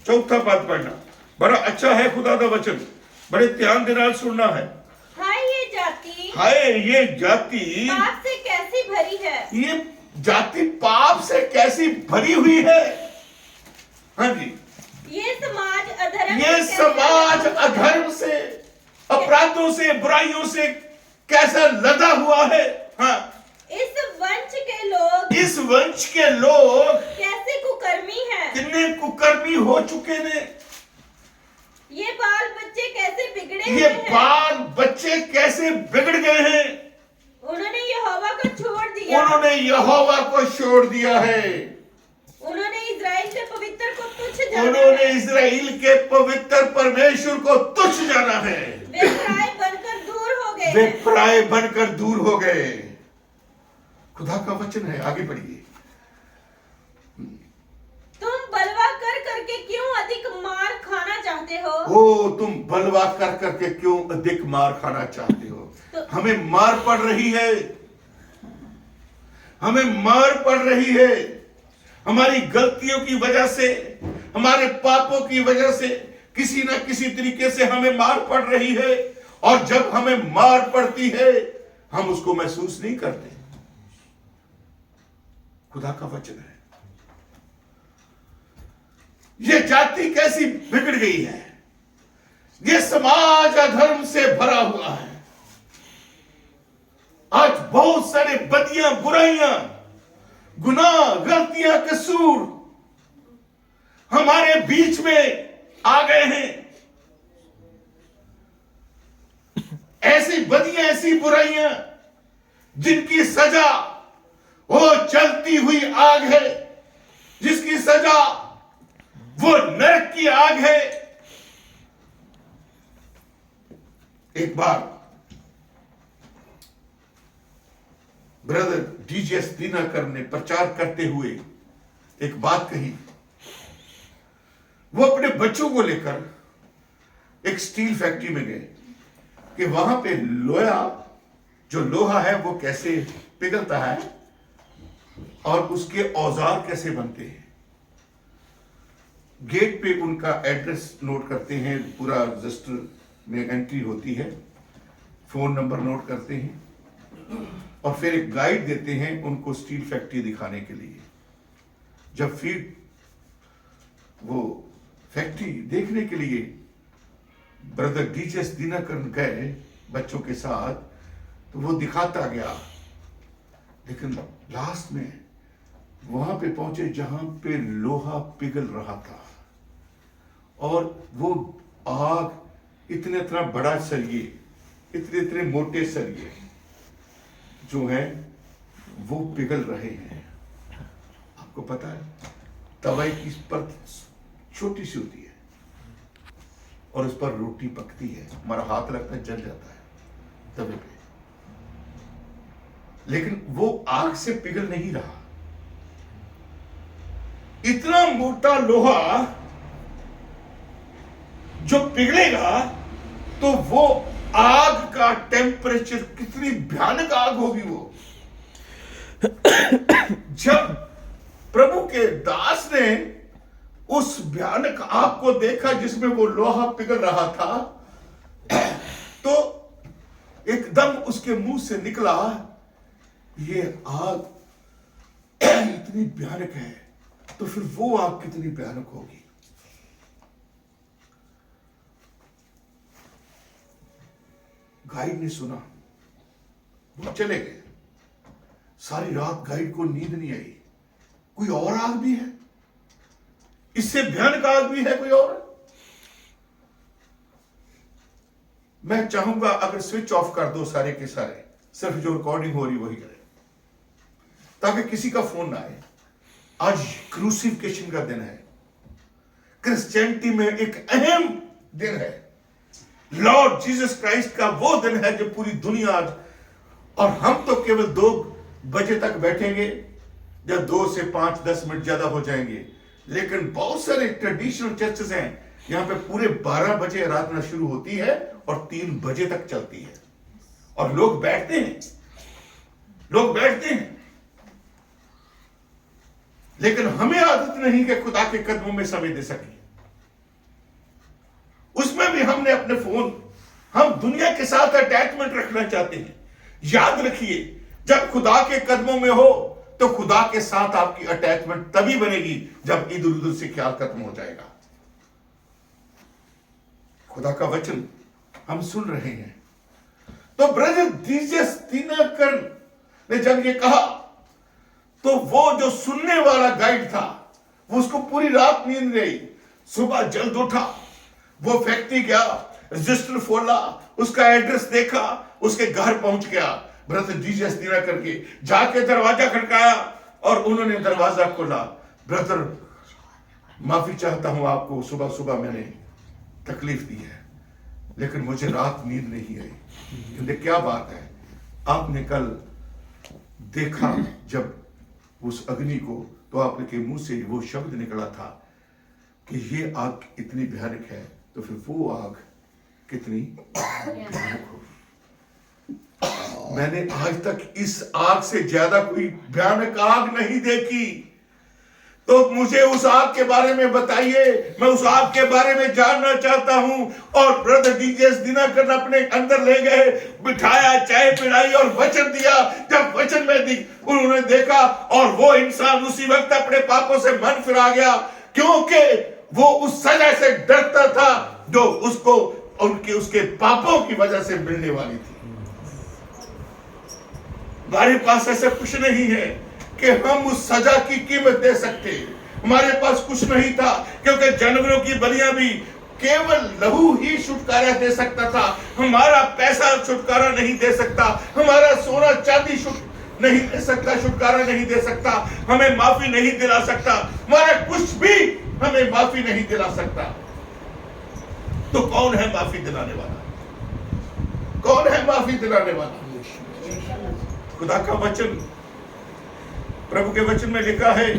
चौथा पद पढ़ना, बड़ा अच्छा है खुदा का वचन, बड़े ध्यान के नाल सुनना है। हाय ये जाति, हाय ये जाति पाप से कैसी भरी है। ये जाति पाप से कैसी भरी हुई है। हाँ जी, ये समाज अधर्म ये से समाज कैसा अधर्म से, अपराधों से, बुराइयों से कैसा लदा हुआ है। हाँ, इस वंश के लोग, इस वंश के लोग कैसे कुकर्मी हैं। कितने कुकर्मी हो चुके ने। ये बाल बच्चे कैसे बिगड़े ये हुए हैं। बाल बच्चे कैसे बिगड़ गए हैं। उन्होंने यहोवा को छोड़ दिया, उन्होंने यहोवा को छोड़ दिया है। उन्होंने इज़राइल के पवित्र को तुच्छ जाना उन्होंने है। इज़राइल के पवित्र परमेश्वर को तुच्छ जाना है। वे पराए बनकर दूर हो गए वे हैं। पराए बनकर दूर हो गए। खुदा का वचन है, आगे बढ़िए। तुम बलवा कर करके क्यों अधिक मार खाना चाहते हो। ओ तुम बलवा कर करके क्यों अधिक मार खाना चाहते हो। हमें मार पड़ रही है, हमें मार पड़ रही है। हमारी गलतियों की वजह से, हमारे पापों की वजह से किसी ना किसी तरीके से हमें मार पड़ रही है। और जब हमें मार पड़ती है हम उसको महसूस नहीं करते। खुदा का वचन है। ये जाति कैसी बिगड़ गई है। ये समाज अधर्म से भरा हुआ है। आज बहुत सारे बदियां, बुराइयां, गुनाह, गलतियां, कसूर हमारे बीच में आ गए हैं। ऐसी बदियां, ऐसी बुराइयां जिनकी सजा वो चलती हुई आग है, जिसकी सजा वो नरक की आग है। एक बार ब्रदर डीजे दिनकर ने प्रचार करते हुए एक बात कही। वो अपने बच्चों को लेकर एक स्टील फैक्ट्री में गए कि वहां पे लोहा है वो कैसे पिघलता है और उसके औजार कैसे बनते हैं। गेट पे उनका एड्रेस नोट करते हैं, पूरा रजिस्टर में एंट्री होती है, फोन नंबर नोट करते हैं और फिर एक गाइड देते हैं उनको स्टील फैक्ट्री दिखाने के लिए। जब फिर वो फैक्ट्री देखने के लिए ब्रदर डीजेस दिनकर गए बच्चों के साथ, तो वो दिखाता गया। लेकिन लास्ट में वहां पे पहुंचे जहां पे लोहा पिघल रहा था और वो आग इतना बड़ा सरिये, इतने मोटे सरिये जो है वो पिघल रहे हैं। आपको पता है तवाई की परत छोटी सी होती है और उस पर रोटी पकती है, हमारा हाथ लगता है जल जाता है तवे पे, लेकिन वो आग से पिघल नहीं रहा। इतना मोटा लोहा जो पिघलेगा तो वो आग का टेम्परेचर, कितनी भयानक आग होगी वो। जब प्रभु के दास ने उस भयानक आग को देखा जिसमें वो लोहा पिघल रहा था, तो एकदम उसके मुंह से निकला, ये आग इतनी भयानक है तो फिर वो आग कितनी भयानक होगी। गाइड ने सुना, वो चले गए। सारी रात गाइड को नींद नहीं आई। कोई और आग भी है, इससे भयानक आग भी है कोई और। मैं चाहूंगा अगर स्विच ऑफ कर दो सारे के सारे, सिर्फ जो रिकॉर्डिंग हो रही वही करें ताकि किसी का फोन ना आए। आज क्रूसिफिकेशन का दिन है। क्रिश्चियनिटी में एक अहम दिन है। लॉर्ड जीसस क्राइस्ट का वो दिन है जो पूरी दुनिया आज, और हम तो केवल 2 बजे तक बैठेंगे या 2 से 5-10 मिनट ज्यादा हो जाएंगे, लेकिन बहुत सारे ट्रेडिशनल चर्चेस हैं यहां पे पूरे 12 बजे आराधना शुरू होती है और 3 बजे तक चलती है और लोग बैठते हैं। लेकिन हमें आदत नहीं कि खुदा के कदमों में समय दे सके। उसमें भी हमने अपने फोन, हम दुनिया के साथ अटैचमेंट रखना चाहते हैं। याद रखिए, जब खुदा के कदमों में हो तो खुदा के साथ आपकी अटैचमेंट तभी बनेगी जब इधर उधर से ख्याल खत्म हो जाएगा। खुदा का वचन हम सुन रहे हैं। तो ब्रदर डीजेस दिनकर ने जब ये कहा तो वो जो सुनने वाला गाइड था वो उसको पूरी रात नींद नहीं आई। सुबह जल्द उठा, वो फैक्ट्री गया, रजिस्टर खोला, उसका एड्रेस देखा, उसके घर पहुंच गया। ब्रदर डीजेस दिनकर के जाके दरवाजा खड़काया और उन्होंने दरवाजा खोला। ब्रदर, माफी चाहता हूं आपको, सुबह सुबह मैंने तकलीफ दी है, लेकिन मुझे रात नींद नहीं आई। क्योंकि क्या बात है, आपने कल देखा जब उस अग्नि को, तो आपके मुंह से वो शब्द निकला था कि ये आग इतनी भयानक है, तो फिर वो आग कितनी भयानक हो। मैंने आज तक इस आग से ज्यादा कोई भयानक आग नहीं देखी। तो मुझे उस आग के बारे में बताइए, मैं उस आग के बारे में जानना चाहता हूं। और ब्रदर डीजेस दिनकर अपने अंदर ले गए, बिठाया, चाय पिलाई और वचन दिया। जब वचन में उन्होंने देखा और वो इंसान उसी वक्त अपने पापों से मन फिरा गया, क्योंकि वो उस सजा से डरता था जो उसको उसके पापों की वजह से मिलने वाली थी। हमारे पास ऐसा कुछ नहीं है कि हम उस सजा की कीमत दे सकते। हमारे पास कुछ नहीं था, क्योंकि जानवरों की बलियां भी केवल लहू ही छुटकारा दे सकता था। हमारा पैसा छुटकारा नहीं दे सकता, हमारा सोना चांदी नहीं दे सकता, छुटकारा नहीं दे सकता, हमें माफी नहीं दिला सकता, हमारा कुछ भी हमें माफी नहीं दिला सकता। तो कौन है माफी दिलाने वाला? कौन है माफी दिलाने वाला? खुदा का वचन, प्रभु के वचन में लिखा है,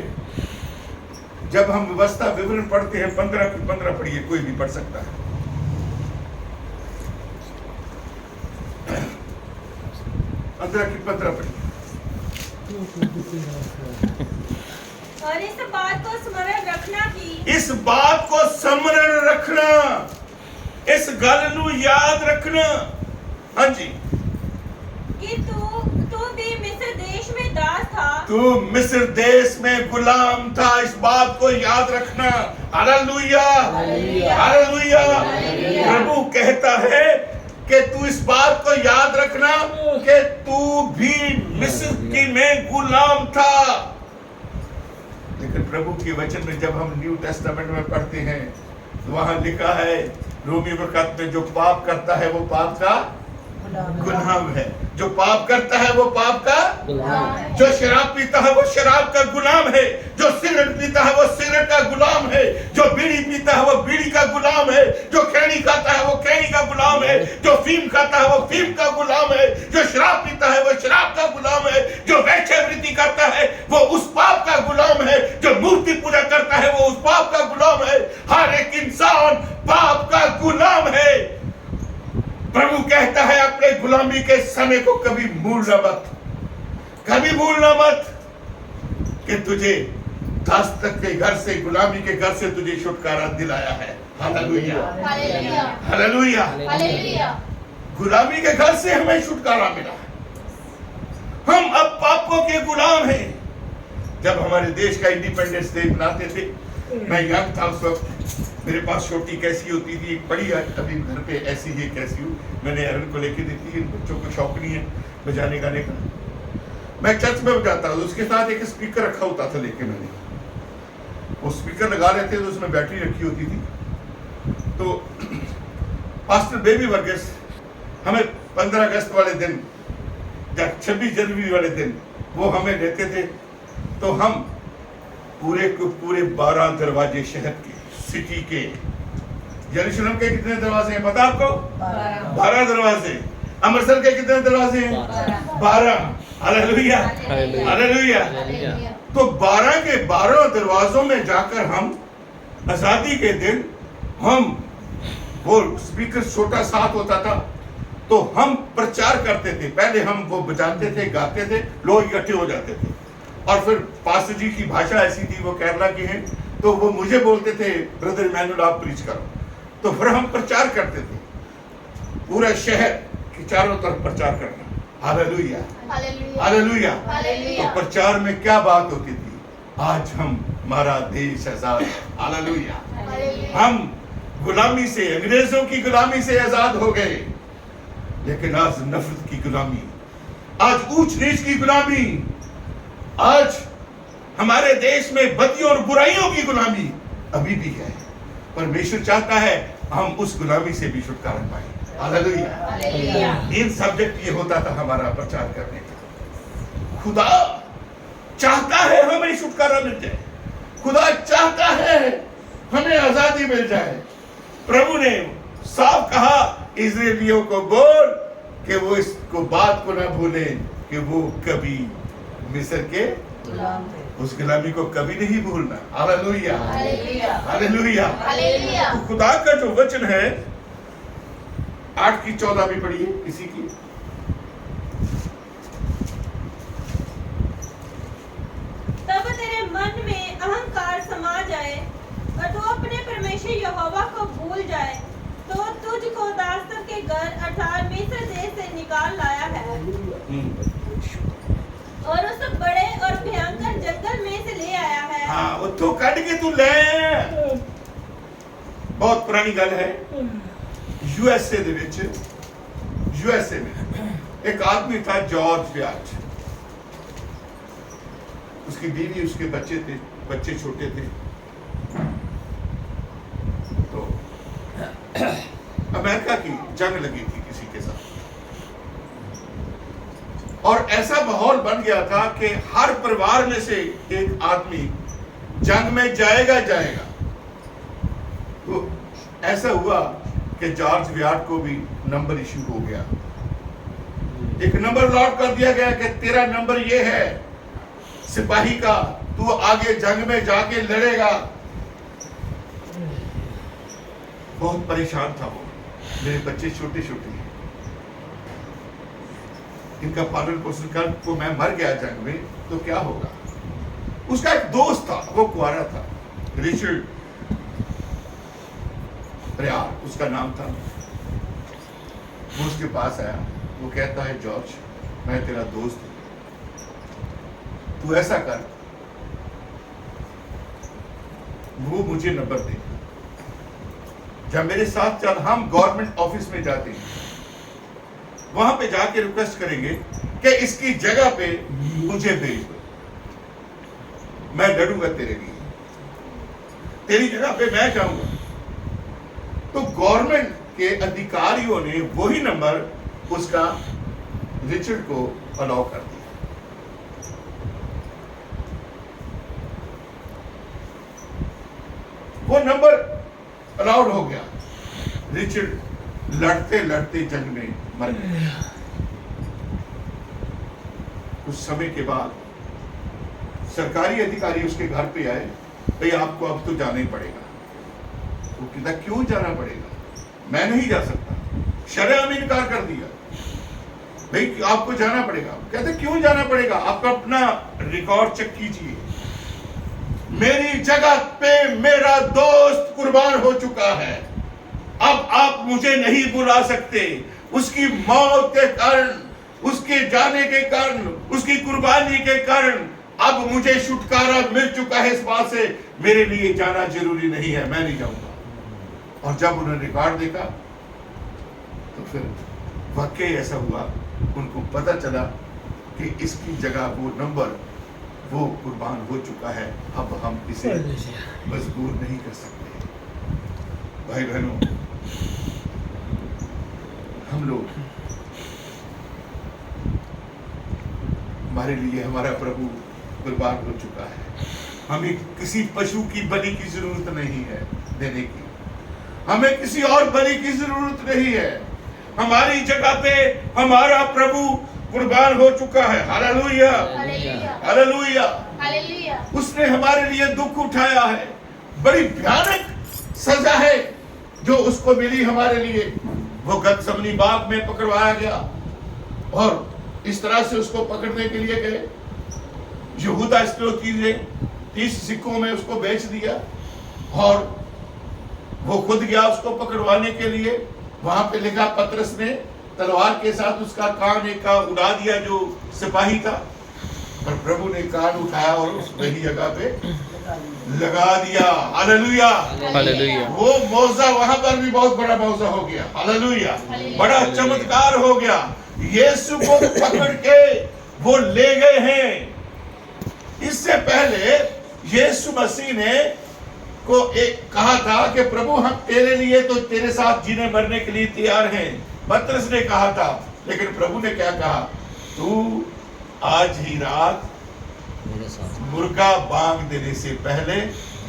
जब हम व्यवस्था विवरण पढ़ते हैं, 15 की 15 पढ़िए, कोई भी पढ़ सकता है। 15 की 15 पढ़िए। और इस बात को स्मरण रखना कि, इस बात को स्मरण रखना, इस गल नू याद रखना। हाँ जी, कि तू भी मिस्र देश में दास था, तू मिस्र देश में गुलाम था। इस बात को याद रखना। Hallelujah, hallelujah. प्रभु कहता है कि तू इस बात को याद रखना कि तू भी मिस्र की में गुलाम था। लेकिन प्रभु के वचन में जब हम न्यू टेस्टामेंट में पढ़ते हैं, तो वहां लिखा है रोमी के खत में, जो पाप करता है वो पाप का गुलाम है। जो पाप करता है वो पाप का गुलाम है। जो शराब पीता है वो शराब का गुलाम है। जो सिगरेट पीता है वो सिगरेट का गुलाम है। जो बीड़ी पीता है वो बीड़ी का गुलाम है। जो खैनी खाता है वो खैनी का गुलाम है। जो फीम खाता है वो फीम का गुलाम है। जो शराब पीता है वो शराब का गुलाम है। जो वैश्यवृत्ति करता है वो उस पाप का गुलाम है। जो मूर्ति पूजा करता है वो उस पाप का गुलाम है। हर एक इंसान पाप का गुलाम है। प्रभु कहता है अपने गुलामी के समय को कभी भूलना मत, कभी भूलना मत कि तुझे दासत्व के घर से, गुलामी के घर से तुझे छुटकारा दिलाया है। Hallelujah, hallelujah, hallelujah. गुलामी के घर से हमें छुटकारा मिला है। हम अब पापों के गुलाम हैं। जब हमारे देश का इंडिपेंडेंस डे मनाते थे, मैं यंग था उस वक्त, मेरे पास छोटी कैसी होती थी, एक बड़ी अभी घर पे ऐसी है कैसी हूँ, मैंने एरन को लेके दी थी। इन बच्चों को शौक नहीं है बजाने गाने का। मैं चर्च में बजाता हूँ, उसके साथ एक स्पीकर रखा होता था लेके मैंने, वो स्पीकर लगा रहे थे तो उसमें बैटरी रखी होती थी। तो पास्टर बेबी वर्गीस हमें 15 अगस्त वाले दिन या 26 जनवरी वाले दिन वो हमें लेते थे। तो हम पूरे 12 दरवाजे शहर के, सिटी के, यरूशलेम के कितने दरवाजे हैं पता आपको? 12 दरवाजे। अमृतसर के कितने दरवाजे हैं? 12। Hallelujah, hallelujah. तो 12 के 12 दरवाजों में जाकर हम आजादी के दिन, हम वो स्पीकर छोटा साथ होता था तो हम प्रचार करते थे। पहले हम वो बजाते थे, गाते थे, लोग इकट्ठे हो जाते थे। और फिर पास्टर जी की भाषा ऐसी थी, वो केरला की हैं, तो वो मुझे बोलते थे ब्रदर इमैनुअल आप प्रीच करो। तो फिर हम प्रचार करते थे, पूरा शहर के चारों तरफ प्रचार करना। Hallelujah, hallelujah. तो प्रचार में क्या बात होती थी? आज हमारा देश आजाद है। हालेलुया। हम गुलामी से, अंग्रेजों की गुलामी से आजाद हो गए, लेकिन आज नफरत की गुलामी, आज ऊंच नीच की गुलामी, आज हमारे देश में बदियों और बुराइयों की गुलामी अभी भी है। परमेश्वर चाहता है हम उस गुलामी से भी छुटकारा पाए। हालेलुया। इन सब्जेक्ट ये होता था हमारा प्रचार करने का। खुदा चाहता है हमें छुटकारा मिल जाए, खुदा चाहता है हमें आजादी मिल जाए। प्रभु ने साफ कहा इस्राएलियों को बोल कि वो इसको बात को ना भूले कि वो कभी मिस्र के उस गुलामी को कभी नहीं भूलना। Hallelujah, hallelujah. तो खुदा का जो वचन है 8 की 14 भी पढ़िए किसी की। तब तेरे मन में अहंकार समा जाए और तू अपने परमेश्वर यहोवा को भूल जाए, तो तुझको दासों के घर अर्थात मिस्र देश से निकाल लाया है और उस बड़े और भयंकर जंगल में से ले आया है। हाँ, उत्थों कट के तू ले। बहुत पुरानी गल है। यूएसए ਦੇ ਵਿੱਚ, यूएसए में एक आदमी था जॉर्ज व्याट। उसकी बीवी, उसके बच्चे थे, बच्चे छोटे थे। तो अमेरिका की जंग लगी थी किसी के साथ, और ऐसा माहौल बन गया था कि हर परिवार में से एक आदमी जंग में जाएगा। तो ऐसा हुआ कि जॉर्ज व्याट को भी नंबर इशू हो गया। एक नंबर अलॉट कर दिया गया कि तेरा नंबर ये है सिपाही का, तू आगे जंग में जाके लड़ेगा। बहुत परेशान था वो। मेरे बच्चे छोटे छोटे हैं, इनका पालन पोषण कर को मैं मर गया जंग में तो क्या होगा। उसका एक दोस्त था, वो कुआरा था, रिचर्ड प्यार उसका नाम था। वो उसके पास आया, वो कहता है जॉर्ज मैं तेरा दोस्त हूं, तू ऐसा कर, वो मुझे नंबर दे, जब मेरे साथ चल, हम गवर्नमेंट ऑफिस में जाते हैं, वहां पे जाके रिक्वेस्ट करेंगे कि इसकी जगह पे मुझे भेज दो, मैं लड़ूंगा तेरे लिए, तेरी जगह पे मैं जाऊंगा। तो गवर्नमेंट के अधिकारियों ने वही नंबर उसका रिचर्ड को अलाउ कर दिया। वो नंबर अलाउड हो गया। रिचर्ड लड़ते लड़ते जंग में मर गया। कुछ समय के बाद सरकारी अधिकारी उसके घर पे आए, भाई आपको अब तो जाना ही पड़ेगा। वो कहता क्यों जाना पड़ेगा, मैं नहीं जा सकता, शर्म इनकार कर दिया। भाई आपको जाना पड़ेगा। कहते क्यों जाना पड़ेगा, आपका अपना रिकॉर्ड चेक कीजिए, मेरी जगह पे मेरा दोस्त कुर्बान हो चुका है, अब आप मुझे नहीं बुला सकते। उसकी मौत के कारण, उसके जाने के कारण, उसकी कुर्बानी के कारण अब मुझे छुटकारा मिल चुका है। इस बात से मेरे लिए जाना जरूरी नहीं है, मैं नहीं जाऊंगा। और जब उन्होंने रिकॉर्ड देखा तो फिर वाकई ऐसा हुआ, उनको पता चला कि इसकी जगह वो नंबर, वो कुर्बान हो चुका है, अब हम इसे मजबूर नहीं कर सकते। भाई बहनों, हम लोग, हमारे लिए हमारा प्रभु कुर्बान हो चुका है। हमें किसी पशु की बलि की जरूरत नहीं है देने की, हमें किसी और बलि की जरूरत नहीं है। हमारी जगह पे हमारा प्रभु कुर्बान हो चुका है। Hallelujah, hallelujah, hallelujah. उसने हमारे लिए दुख उठाया है, बड़ी भयानक सजा है जो उसको मिली हमारे लिए। वो गतसमनी बाग में पकड़वाया गया और इस तरह से उसको पकड़ने के लिए गए। यहूदा इस्करियोती ने 30 सिक्कों में उसको बेच दिया और वो खुद गया उसको पकड़वाने के लिए। वहां पे लिखा पतरस ने तलवार के साथ उसका कान एक का उड़ा दिया जो सिपाही था, पर प्रभु ने कान उठाया और उस वही जगह पे लगा दिया। Hallelujah, hallelujah. वो मौजा वहां पर भी बहुत बड़ा मौजा हो गया। हालेलुया, बड़ा चमत्कार हो गया। यीशु को पकड़ के वो ले गए हैं। इससे पहले यीशु मसीह ने को एक कहा था कि प्रभु हम तेरे लिए तो तेरे साथ जीने मरने के लिए तैयार हैं, पतरस ने कहा था। लेकिन प्रभु ने क्या कहा, तू आज ही रात मेरे साथ मुर्गा बांग देने से पहले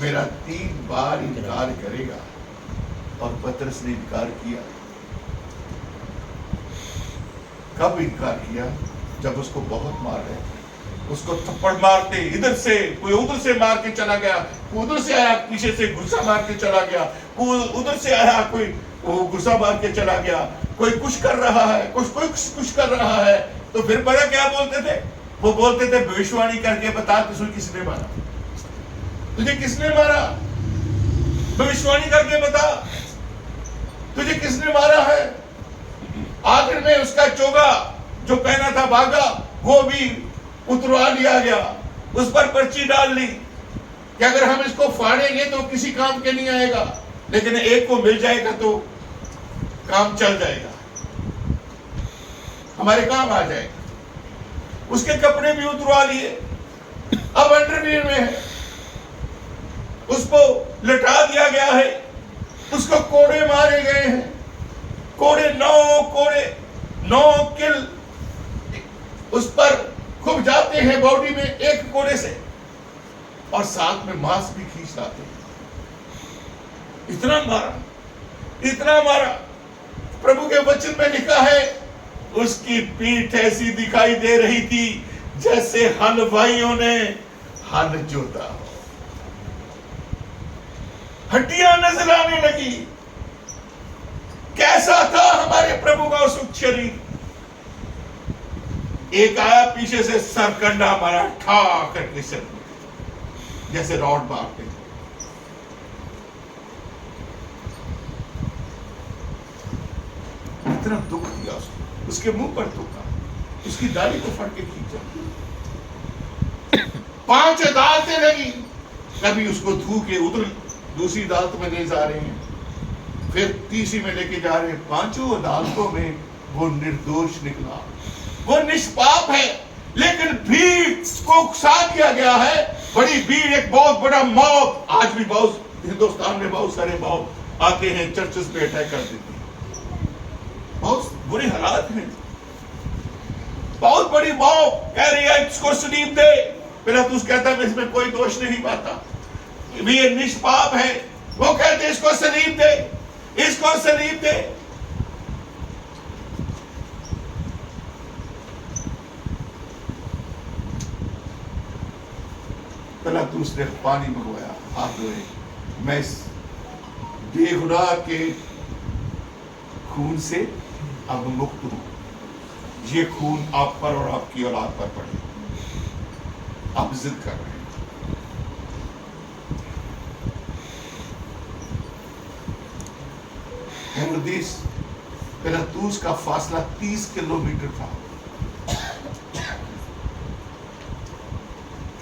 मेरा 3 बार इनकार करेगा। और पतरस ने इनकार किया। कब इनकार किया? जब उसको बहुत मार रहे थे। उसको थप्पड़ मारते, इधर से कोई उधर से मार के चला गया, कोई उधर से आया पीछे से गुस्सा मार के चला गया, कोई उधर से आया कोई वो गुस्सा मार के चला गया, कोई कुछ कर रहा है, कुछ कर रहा है। तो फिर बड़ा क्या बोलते थे? वो बोलते थे भविष्यवाणी करके बता तुझे किसने मारा, तुझे किसने मारा, भविष्यवाणी करके बता तुझे किसने मारा है। आखिर में उसका चोगा जो पहना था भागा, वो भी उतरवा लिया गया, उस पर पर्ची डाल ली कि अगर हम इसको फाड़ेंगे तो किसी काम के नहीं आएगा, लेकिन एक को मिल जाएगा तो काम चल जाएगा, हमारे काम आ जाएगा। उसके कपड़े भी उतरवा लिए, अब अंडरवियर में है, उसको लटा दिया गया है, उसको कोड़े मारे गए हैं, कोड़े 9 किल उस पर खूब जाते हैं बॉडी में एक कोड़े से, और साथ में मांस भी खींच लाते हैं। इतना मारा। प्रभु के वचन में लिखा है उसकी पीठ ऐसी दिखाई दे रही थी जैसे हलवाइयों ने हल जोता हो, हड्डियां नजर आने लगी। कैसा था हमारे प्रभु का उस शरीर? एक आया पीछे से सरकंडा मारा ठा करके सर में, जैसे रॉड मारते हैं। इतना दुख दिया उसको, उसके मुंह पर थूका, उसकी दाढ़ी को फट के खींचा, 5 अदालतें लगी, कभी उसको धू के उधर दूसरी अदालत में ले जा रहे हैं, फिर तीसरी में लेके जा रहे हैं। 5 अदालतों में वो निर्दोष निकला, वो निष्पाप है, लेकिन भीड़ को उकसा दिया गया है। बड़ी भीड़, एक बहुत बड़ा मॉब, आज भी बहुत हिंदुस्तान में बहुत सारे मॉब आते हैं, चर्चेस पे अटैक कर देते हैं, बहुत बुरे हालात हैं। बहुत बड़ी मॉब कह रही है इसको सलीब दे, पिलातुस कहता है इसमें कोई दोष नहीं पाता, ये निष्पाप है। वो कहते इसको सलीब दे, इसको सलीब दे। पिलातुस ने पानी मंगवाया, हाथ धोए, मैं इस बेगुनाह के खून से अब मुक्त हूं, ये खून आप पर और आपकी औलाद पर पड़े। आप जिद कर रहे हैं। हेरोदेस पिलातुस का फासला 30 किलोमीटर था।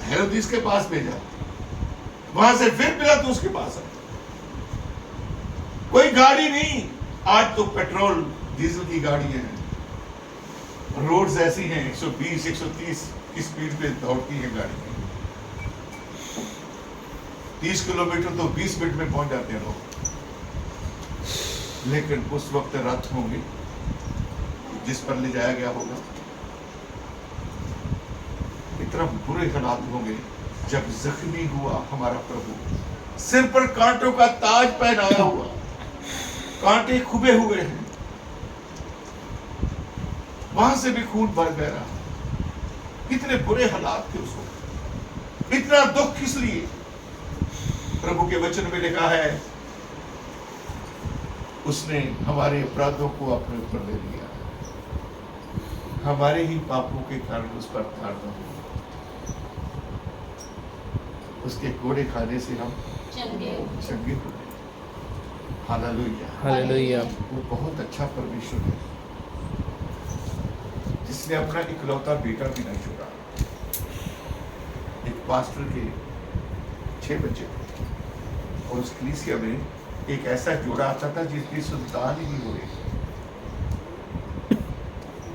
हेरोदेस के पास भेजा, वहां से फिर पिलातुस के पास आया। कोई गाड़ी नहीं, आज तो पेट्रोल डीजल की गाड़ी है, रोड्स ऐसी हैं 120 130 की स्पीड पे दौड़ती है गाड़ी, 30 किलोमीटर तो 20 मिनट में पहुंच जाते हैं लोग। लेकिन उस वक्त रथ होंगे जिस पर ले जाया गया होगा, इतना बुरे हालात होंगे। जब जख्मी हुआ हमारा प्रभु, सिर पर कांटों का ताज पहनाया हुआ, कांटे खुबे हुए हैं, वहां से भी खून बह रहा, कितने बुरे हालात थे उसको। इतना दुख किस लिए? प्रभु के वचन में लिखा है उसने हमारे अपराधों को अपने ऊपर ले लिया, हमारे ही पापों के कारण उस पर ताड़ना हुआ, उसके कोड़े खाने से हम चंगे हुए। हालेलुया। हालेलुया। वो बहुत अच्छा परमेश्वर है जिसने अपना इकलौता बेटा भी नहीं छोड़ा। एक पास्टर के 6 बच्चे थे और उस कलीसिया में एक ऐसा जोड़ा आता था जिसकी संतान ही नहीं हो रही।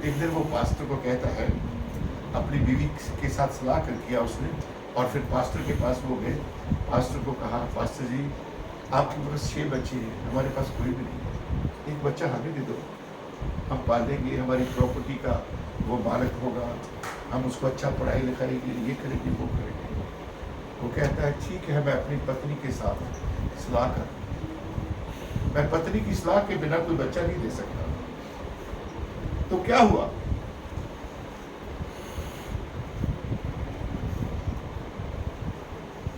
एक दिन वो पास्टर को कहता है, अपनी बीवी के साथ सलाह कर किया उसने, और फिर पास्टर के पास वो गए। पास्टर को कहा, पास्टर जी आपके पास 6 बच्चे हैं, हमारे पास कोई भी नहीं है, एक बच्चा हमें दे दो, हम पालेंगे, हमारी प्रॉपर्टी का वो मालिक होगा, हम उसको अच्छा पढ़ाई लिखाई ये करेंगे वो करेंगे। वो कहता है ठीक है, मैं अपनी पत्नी के साथ सलाह कर, मैं पत्नी की सलाह के बिना कोई बच्चा नहीं दे सकता। तो क्या हुआ,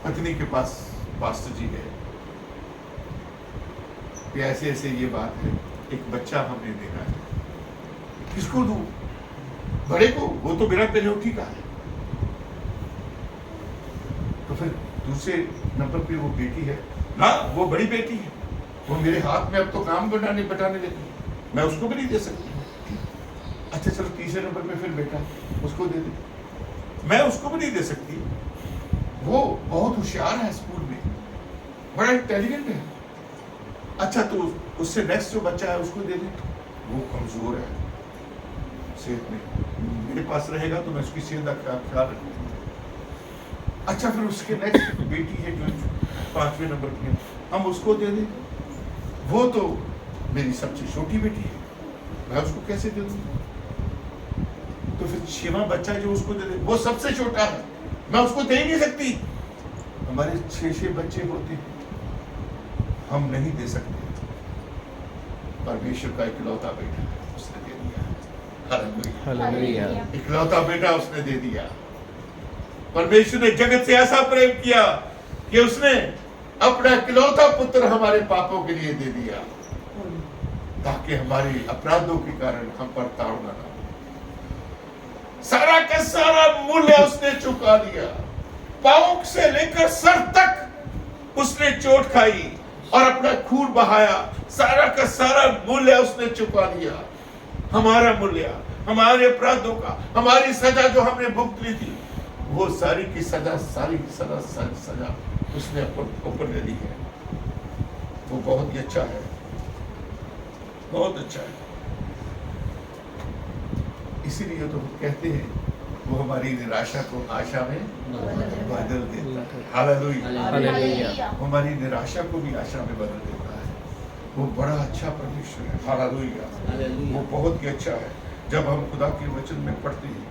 पत्नी के पास पास्टर जी गए कि ऐसे ऐसे ये बात है, एक बच्चा हमें देना है। किसको दूं? बड़े को, वो तो बिना पेनल्टी का है। तो फिर दूसरे नंबर पे वो बेटी है ना, वो बड़ी बेटी है, वो मेरे हाथ में अब तो काम बनाने बटाने लगी, मैं उसको भी नहीं दे सकती। अच्छा चलो तीसरे नंबर पे फिर बेटा, उसको दे दे, मैं उसको भी नहीं दे सकती, वो बहुत होशियार है, स्कूल में बड़ा इंटेलिजेंट है। अच्छा तो उससे नेक्स्ट जो बच्चा है उसको दे दे, वो कमजोर है सेहत में, मेरे पास रहेगा तो मैं उसकी सेहत का ख्याल रखूंगा। अच्छा फिर उसके नेक्स्ट बेटी है जो 5वें नंबर पे, हम उसको दे दें, वो तो मेरी सबसे छोटी बेटी है, मैं उसको कैसे दे दूं? तो फिर 6वां बच्चा जो उसको दे दे, वो सबसे छोटा है, मैं उसको दे ही नहीं सकती। हमारे 6 बच्चे होते हैं, हम नहीं दे सकते। परमेश्वर का इकलौता बेटा उसने दे दिया। हालेलुया। हालेलुया। इकलौता बेटा उसने दे दिया। परमेश्वर ने जगत से ऐसा प्रेम किया कि उसने अपना इकलौता पुत्र हमारे पापों के लिए दे दिया, ताकि हमारे अपराधों के कारण हम पर ताड़ना ना हो। सारा का सारा मूल्य उसने चुका दिया, पांव से लेकर सर तक उसने चोट खाई और अपना खून बहाया, सारा का सारा मूल्य उसने चुका दिया। हमारा मूल्य, हमारे अपराधों का, हमारी सजा जो हमने भुगत ली थी, वो सारी की सजा सजा उसने ऊपर ले ली है। वो बहुत ही अच्छा है, बहुत अच्छा है। इसीलिए तो कहते हैं वो हमारी निराशा को आशा में बदल देता है। हालेलुया। हालेलुया। हमारी निराशा को भी आशा में बदल देता है। वो बड़ा अच्छा परमेश्वर है। हालेलुया। वो बहुत ही अच्छा है। जब हम खुदा के वचन में पढ़ते हैं,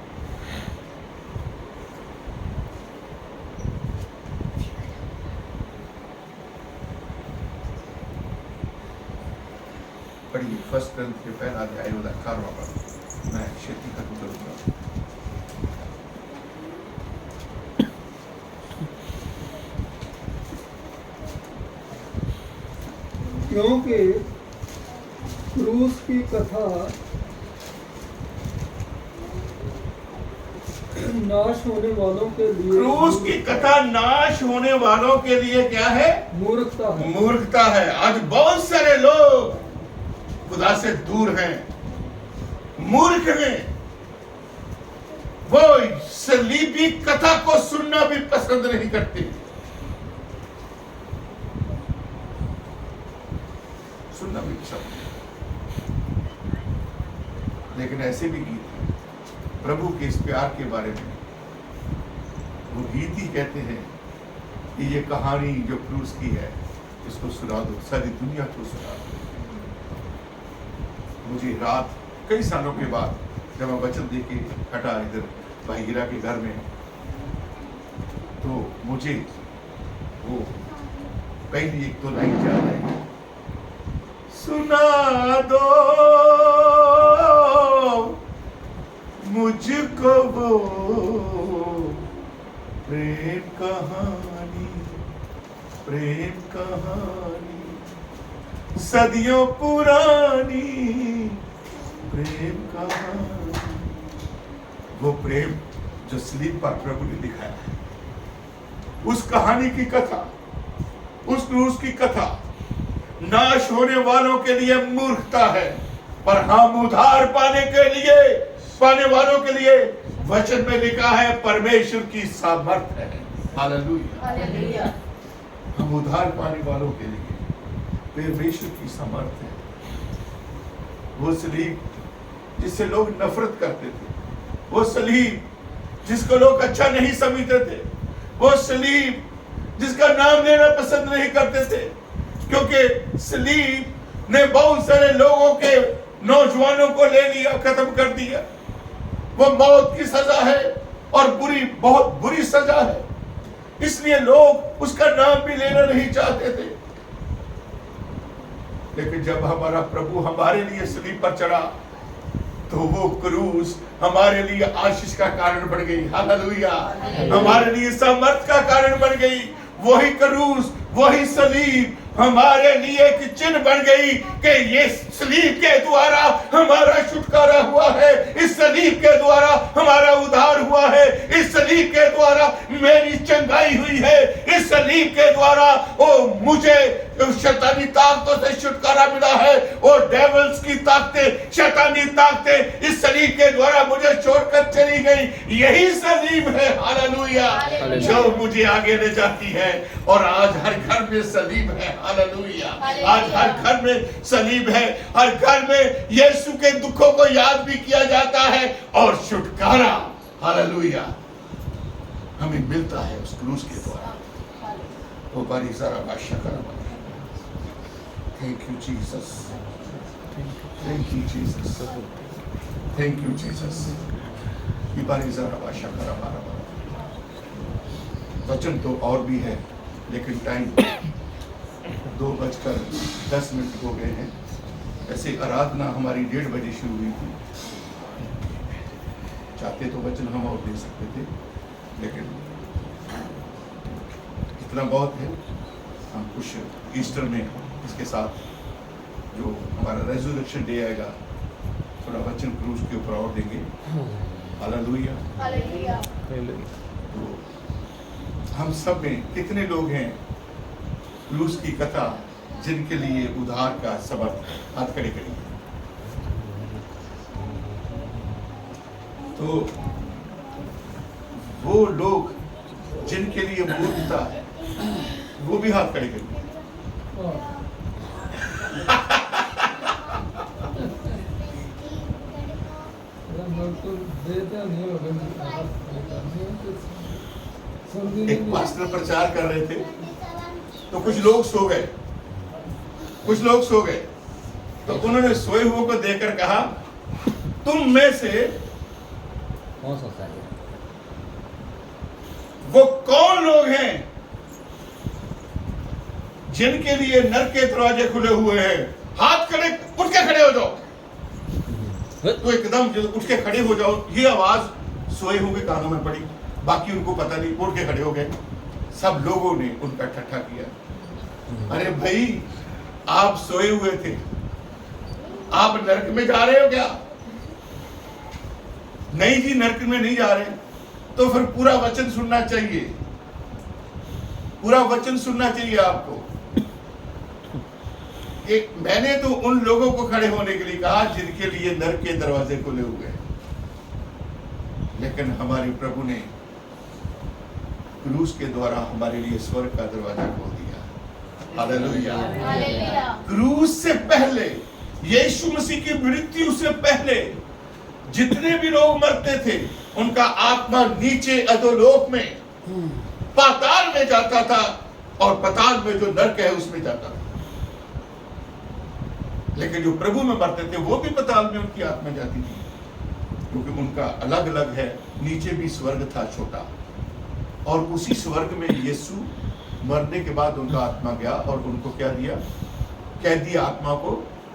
पढ़िए 1 Corinthians के पहला अध्याय 18वां पद। मैं क्षेत्र खत्म करूंगा। क्योंकि क्रूस की कथा नाश होने वालों के लिए, क्रूस की कथा नाश होने वालों के लिए क्या है? मूर्खता है। मूर्खता है। आज बहुत सारे लोग खुदा से दूर हैं, मूर्ख हैं। वो सलीबी कथा को सुनना भी पसंद नहीं करते। सुनना भी पसंद नहीं। लेकिन ऐसे भी गीत हैं प्रभु के इस प्यार के बारे में। वो गीत ही कहते हैं कि ये कहानी जो क्रूस की है, इसको सुना दो, सारी दुनिया को सुना दो। मुझे रात कई सालों के बाद जब मैं वचन दे के हटा इधर भाई हीरा के घर में, तो मुझे वो पहली 1-2 लाइन याद आई। सुना दो मुझको वो प्रेम कहानी, प्रेम कहानी सदियों पुरानी, प्रेम कहानी। वो प्रेम जो सलीब पर प्रभु ने दिखाया है, उस कहानी की कथा, उस क्रूस की कथा नाश होने वालों के लिए मूर्खता है, पर हम उद्धार पाने वालों के लिए वचन में लिखा है परमेश्वर की सामर्थ है। हालेलुया। हालेलुया। हम उद्धार पाने वालों के लिए परमेश्वर की सामर्थ है। वो सलीब जिससे लोग नफरत करते थे, वो सलीब जिसको लोग अच्छा नहीं समझते थे, वो सलीब जिसका नाम लेना पसंद नहीं करते थे, क्योंकि सलीब ने बहुत सारे लोगों के नौजवानों को ले लिया, खत्म कर दिया। वो मौत की सजा है और बहुत बुरी सजा है, इसलिए लोग उसका नाम भी लेना नहीं चाहते थे। लेकिन जब हमारा प्रभु हमारे लिए सलीब पर चढ़ा तो वो क्रूस हमारे लिए आशीष का कारण बन गई। हालेलुया। हमारे लिए सामर्थ का कारण बन गई। वही क्रूस, वही सलीब हमारे लिए एक चिन्ह बन गई कि ये सलीब के द्वारा हमारा छुटकारा हुआ है, इस सलीब के द्वारा हमारा उद्धार हुआ है, इस सलीब के द्वारा मेरी चंगाई हुई है, इस सलीब के द्वारा मुझे शैतानी ताकतों से छुटकारा मिला है, और डेविल्स की ताकतें, शैतानी ताकतें इस सलीब के द्वारा मुझे छोड़कर चली गई। यही सलीब है, हालेलुया, जो मुझे आगे ले जाती है। और आज हर घर में सलीब है। हालेलुया। आज हर घर में सलीब है, हर घर में यीशु के दुखों को याद भी किया जाता है, और छुटकारा, हालेलुया, हमें मिलता है उस क्रूस के द्वारा। वो बड़ी सारा बादशाह करा। Thank you Jesus, thank you Jesus, thank you Jesus. ये बड़ी सारा बादशाह करा। वचन तो और भी है, लेकिन टाइम 2:10 हो गए हैं। ऐसे आराधना हमारी 1:30 बजे शुरू हुई थी। चाहते तो वचन हम और दे सकते थे, लेकिन इतना बहुत है। हम कुछ ईस्टर में इसके साथ जो हमारा रेजरेक्शन डे आएगा, थोड़ा वचन क्रूस के ऊपर और देंगे। हालेलुया। हालेलुया। तो हम सब में कितने लोग हैं क्रूस की कथा जिनके लिए उद्धार का समर्थ है? हाथ खड़े करिए। तो वो लोग जिनके लिए मूर्खता है, वो भी हाथ खड़े करिए। एक पास्टर प्रचार कर रहे थे, तो कुछ लोग सो गए, तो उन्होंने सोए हुए को देखकर कहा, तुम में से कौन सोता है? वो कौन लोग हैं जिनके लिए नरक के दरवाजे खुले हुए हैं? हाथ खड़े, उठ के खड़े हो जाओ। तो एकदम उठ के खड़े हो जाओ। ये आवाज सोए हुए कानों में पड़ी, बाकी उनको पता नहीं, उठ के खड़े हो गए। सब लोगों ने उनका ठट्ठा किया। अरे भाई, आप सोए हुए थे, आप नरक में जा रहे हो क्या? नहीं जी, नरक में नहीं जा रहे। तो फिर पूरा वचन सुनना चाहिए, पूरा वचन सुनना चाहिए आपको। मैंने तो उन लोगों को खड़े होने के लिए कहा जिनके लिए नरक के दरवाजे खुले हुए हैं, लेकिन हमारे प्रभु ने क्रूस के द्वारा हमारे लिए स्वर्ग का दरवाजा खोल दिया। हालेलुया। क्रूस से पहले, यीशु मसीह की मृत्यु से पहले जितने भी लोग मरते थे, उनका आत्मा नीचे अधोलोक में, पाताल में जाता था, और पाताल में जो नरक है उसमें जाता था। लेकिन जो प्रभु में मरते थे, वो भी पाताल में उनकी आत्मा जाती थी, क्योंकि उनका अलग अलग है। नीचे भी स्वर्ग था छोटा, और उसी स्वर्ग में यीशु मरने के बाद उनका आत्मा गया और उनको क्या दिया? कैदी आत्मा को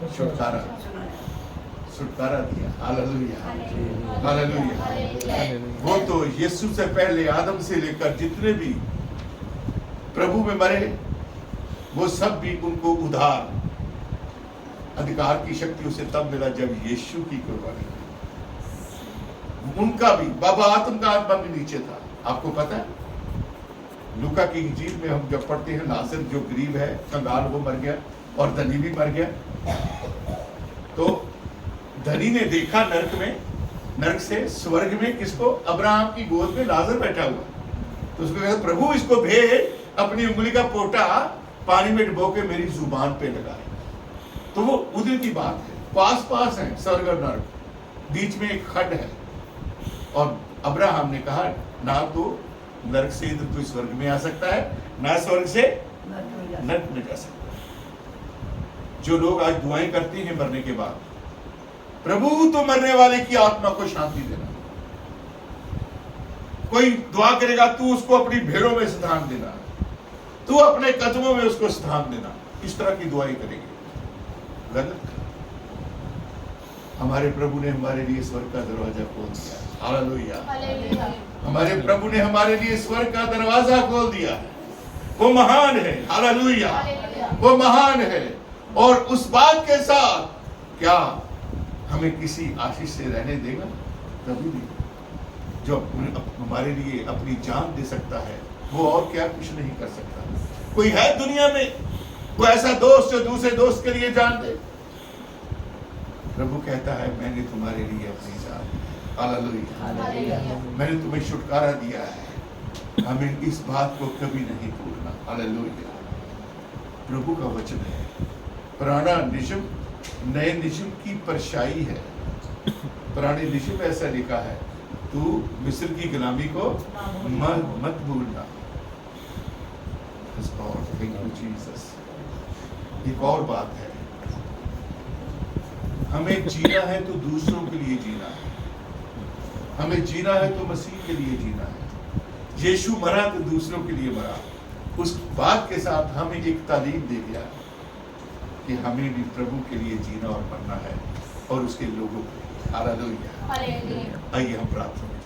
छुटकारा दिया। Hallelujah, hallelujah. वो तो यीशु से पहले आदम से लेकर जितने भी प्रभु में मरे, वो सब भी उनको उद्धार, अधिकार की शक्ति उसे तब मिला जब यीशु की कुर्बानी। उनका भी बाबा आत्म का आत्मा भी नीचे था। आपको पता है, लूका की इंजील में हम जब पढ़ते हैं, नासर जो गरीब है, कंगाल, वो मर गया, और धनी भी मर गया। तो धनी ने देखा नरक से स्वर्ग में किसको? अब्राहम की गोद में लाजर बैठा हुआ। तो उसको कहता, प्रभु इसको भेज, अपनी उंगली का पोटा पानी में डुबो के मेरी जुबान पे लगाए। तो वो उधर की बात है, पास पास है स्वर्ग और नरक, बीच में एक खड्ड है। और अब्राहम ने कहा, ना तो नरक से इधर तो स्वर्ग में आ सकता है, ना स्वर्ग से नरक में जा सकता है। जो लोग आज दुआएं करते हैं मरने के बाद, प्रभु तो मरने वाले की आत्मा को शांति देना। कोई दुआ करेगा, तू उसको अपनी भेड़ों में स्थान देना, तू अपने कदमों में उसको स्थान देना, इस तरह की दुआएं करेंगे, गलत। हमारे प्रभु ने हमारे लिए स्वर्ग का दरवाजा खोल दिया। हालेलुया। हमारे प्रभु ने हमारे लिए स्वर्ग का दरवाजा खोल दिया है। वो महान है। हालेलुया। वो महान है। और उस बात के साथ क्या हमें किसी आशीष से रहने देगा? कभी नहीं। जो हमारे लिए अपनी जान दे सकता है, वो और क्या कुछ नहीं कर सकता। कोई है दुनिया में कोई ऐसा दोस्त जो दूसरे दोस्त के लिए जान दे? प्रभु कहता है, मैंने तुम्हारे लिए अपनी जान, हालेलुया, मैंने तुम्हें छुटकारा दिया है। हमें इस बात को कभी नहीं भूलना। हालेलुया। प्रभु का वचन है। पुराना नियम नए नियम की परछाई है। पुराने नियम में ऐसा लिखा है, तू मिस्र की गुलामी को मत भूलना। Thank you Jesus. एक और बात है, हमें जीना है तो दूसरों के लिए जीना है। हमें जीना है तो मसीह के लिए जीना है। यीशु मरा तो दूसरों के लिए मरा। उस बात के साथ हमें एक तालीम दे दिया कि हमें भी प्रभु के लिए जीना और मरना है, और उसके लोगों को। हालेलुया। आइए हम प्रार्थना में